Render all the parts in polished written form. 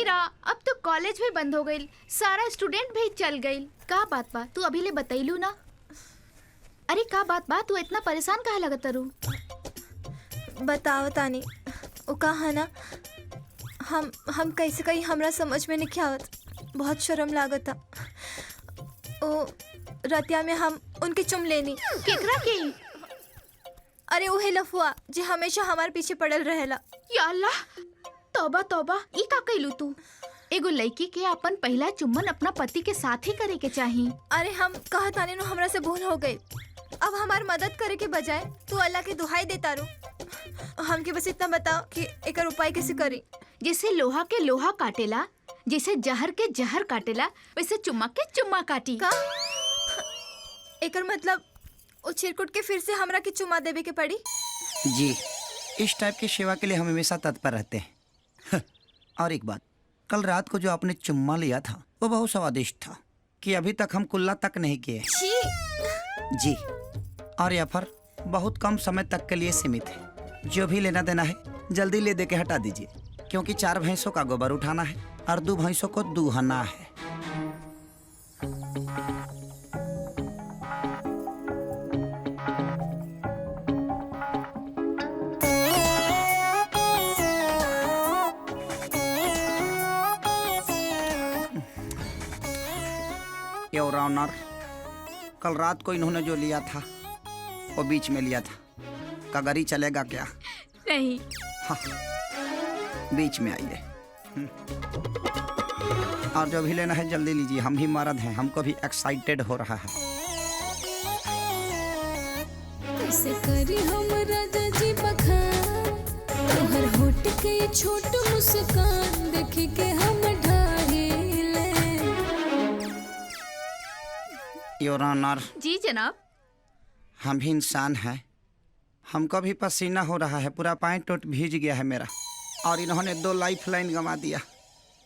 मीरा, अब तो कॉलेज भी बंद हो गई, सारा स्टूडेंट भी चल गई। का बात बा? तू अभी ले बतैलू ना। अरे का बात बा, तू इतना परेशान काहे लगत रू? बताओ तानी, वो कहा ना हम कैसे कहीं हमरा समझ में नहीं आवत, बहुत शर्म लागता। ओ रतिया में हम उनके चुम लेनी। केकरा के? अरे उहे लफुआ जे हमेशा हमारे पीछे पड़ल रहेला। या अल्लाह, तौबा तौबा, ई का कैलू तू? एगो लड़की के अपन पहला चुम्बन अपना पति के साथ ही करे के चाहिए। अरे हम कहा तानी नु हमरा से भूल हो गई। अब हमार मदद करे के बजाय तू अल्लाह के दुहाई देता रू। हमके बस इतना बताओ कि एकर उपाय कैसे करी। जैसे लोहा के लोहा काटेला, जैसे जहर के जहर काटेला, वैसे चुम्मा के चुम्मा काटी। का एकर मतलब वो चिरकुट के फिर से हमरा के चुम्मा देवे के पड़ी? जी, इस टाइप की सेवा के लिए हम हमेशा तत्पर रहते हैं। और एक बात, कल रात को जो आपने चुम्मा लिया था वो बहुत स्वादिष्ट था कि अभी तक हम कुल्ला तक नहीं किए। जी, और यह ऑफर बहुत कम समय तक के लिए सीमित है। जो भी लेना देना है जल्दी ले दे के हटा दीजिए, क्योंकि 4 भैंसों का गोबर उठाना है और 2 भैंसों को दूहना है। योर ऑनर, कल रात को इन्होंने जो लिया था वो बीच में लिया था। कगरी चलेगा क्या? नहीं। हाँ, बीच में आइए। और जो भी लेना है जल्दी लीजिए, हम भी मर्द हैं, हमको भी एक्साइटेड हो रहा है। कैसे करी हम राजा जी बखान, तोहर होठ के छोट मुस्कान देख के हम ढाहिले। Your honour. जी जनाब। हम भी इंसान हैं, हमको भी पसीना हो रहा है, पूरा पैंट टोट भीज गया है मेरा। और इन्होंने 2 लाइफ लाइन गंवा दिया।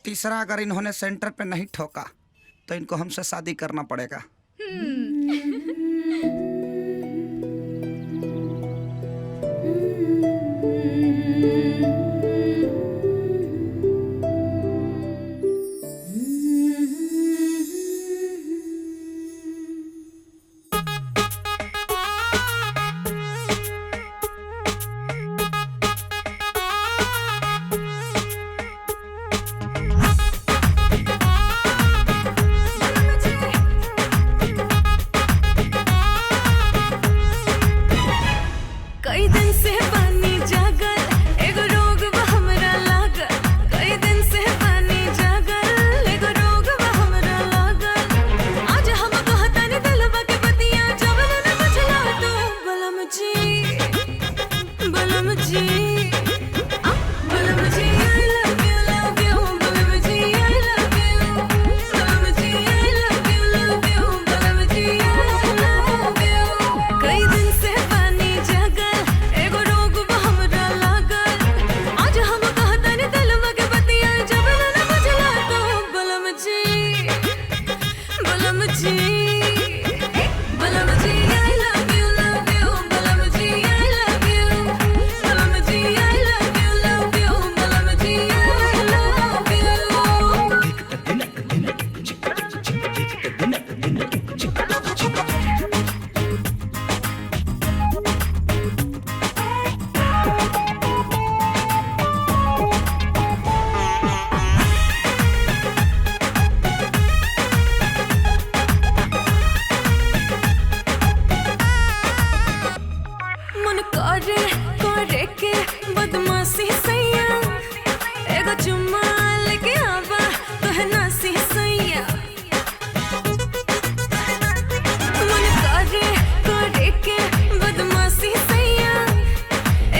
तीसरा अगर इन्होंने सेंटर पे नहीं ठोका तो इनको हमसे शादी करना पड़ेगा। कई दिन से पानी जागल, एगो रोग बा हमरा लागल। कई दिन से पानी जागल, एगो रोग बा हमरा लागल। आज हम कहतनी दिलवा के बतिया, जब न बुझला तो बलम जी, बलम जी, बलम जी, I love you, love you, बलम जी, I love you, बलम जी, I love you, love you, बलम जी, I love you। कई दिन से पानी जागल, एगो रोग बा हमरा लागल। आज हम कहतनी दिलवा के बतिया, जब न बुझला तो बलम जी, बलम जी, बलम जी, I love you, love you, बलम जी, I love you, बलम जी, I love you, love you, बलम जी, I love you। मन करे करे के बदमाशी सैया, एगो चुम्मा लेके आवा तोहे नासी सैया। मन करे करे के बदमाशी सैया,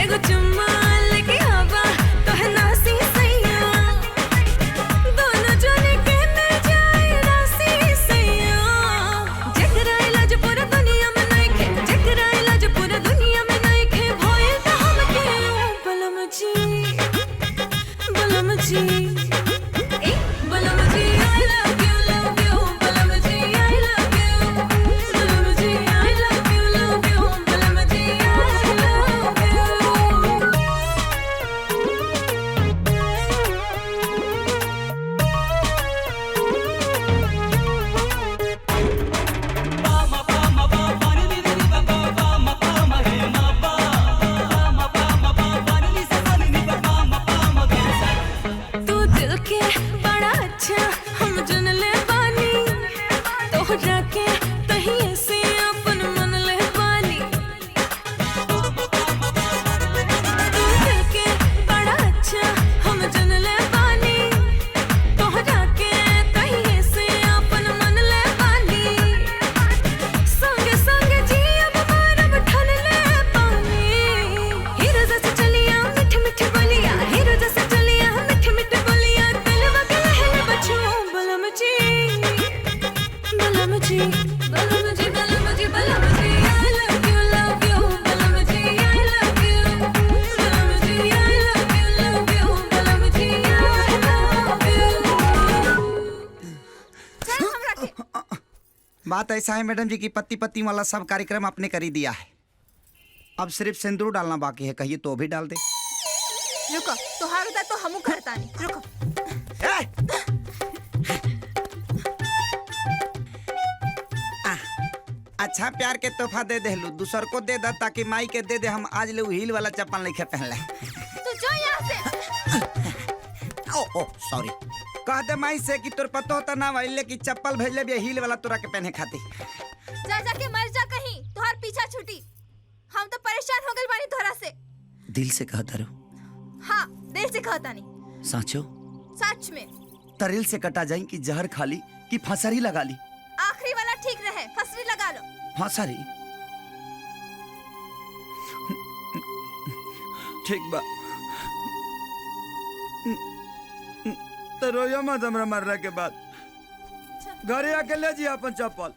एगो चुम्मा लेके आवा तोहे नासी सैया। दोनों जने के न जाए रासी सैया, जेकरा इलाज पूरा दुनिया में नइखे, जेकरा इलाज पूरा दुनिया में नइखे, भइल त हमके बलम जी, बलम जी, ए बलम जी, I love you, love you, बलम जी, I love you, बलम जी, I love you, love you, बलम जी, I love you। बात ऐसा है मैडम जी की पत्ती पत्ती वाला सब कार्यक्रम आपने कर ही दिया है। अब सिर्फ सिंदूर डालना बाकी है, कहिए तो भी डाल दे। रुको, तोहार होता तो हमू करता नहीं। रुको। अच्छा प्यार के तोहफा दे देलू, दूसर को दे दा ताकि माई के दे दे। हम आज ले हील वाला चप्पल नहीं पहनले। तू जो यहाँ से। ओ सॉरी। कह दे माई से कि तोर पतो होता ना वाइले की चप्पल भेजले भी हील वाला तोरा के पहने खाती। जा जाके मर जा कहीं, तोहार पीछा छूटी। हम तो परेशान हो गए बानी तोहरा से। दिल से कहता रो? हाँ, दिल से कहता नहीं। साचो? सच में। तरिल से कटा जाई कि जहर खा ली कि फंसरी लगा ली? आखिरी वाला ठीक रहे, फसरी लगा लो। फंसरी? ठीक बा। तो रोयो मत हमरा मरने के बाद। घरे आके ले जी अपन चप्पल।